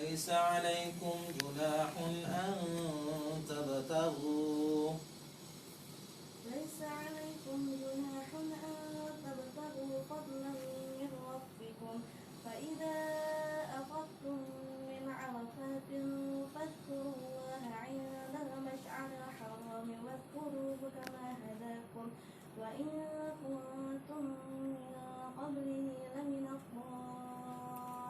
ليس عليكم جناح أن تبتغوا فضلا من ربكم فإذا أفضتم من عرفات فاذكروا الله عند المشعر الحرام واذكروه كما هداكم وإن كنتم من قبله لمن الضالين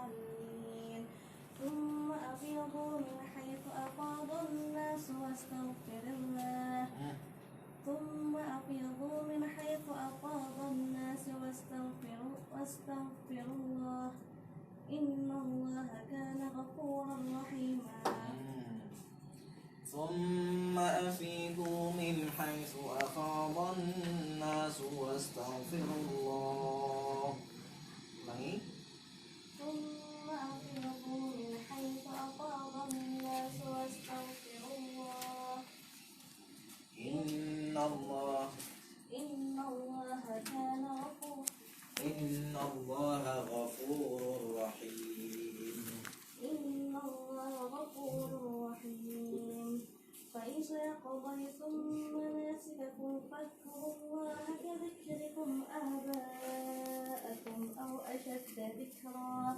ثم أفيضوا من حيث أفاض الناس واستغفروا الله إن الله كان غفورا رحيما ثم أفيضوا من حيث أفاض الناس واستغفروا الله ثم أفيضوا من حيث أفاض الناس واستغفروا الله إن الله غفور رحيم فإذا قضيتم مناسككم فاذكروا الله كذكركم آباءكم أو أشد ذكرا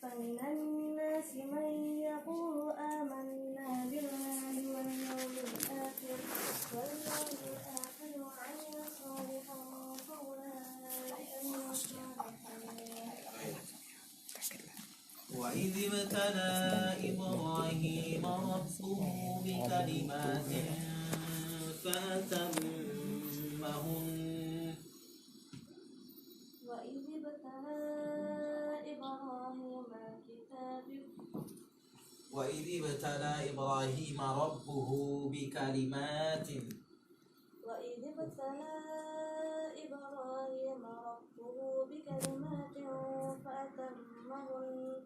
فمن الناس من يقول آمنا بالله واليوم الآخر وعمل صالحا فأولئك من الصالحين وإذ ابتلى إبراهيم ربه بكلمات فأتمهن وإذ ابتلى إبراهيم ربه بكلمات فأتمهن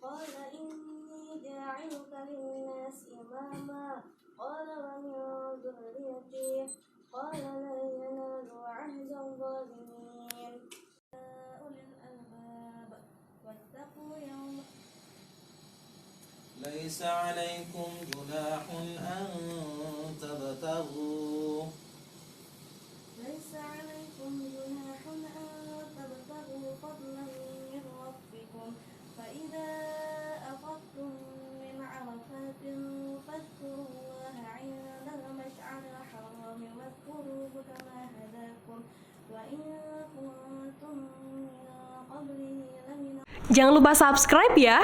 قال إني جاعلك للناس إماما قال ومن ذريتي قال لا ينال عهد الظالمين أولي الألباب واتقوا يوما ليس عليكم جناح أن تبتغوا فضلا من ربكم فإذا أفضتم من عرفات فاذكروا الله عند المشعر الحرام واذكروه كما هداكم وإن كنتم من قبله لمن Jangan lupa subscribe ya.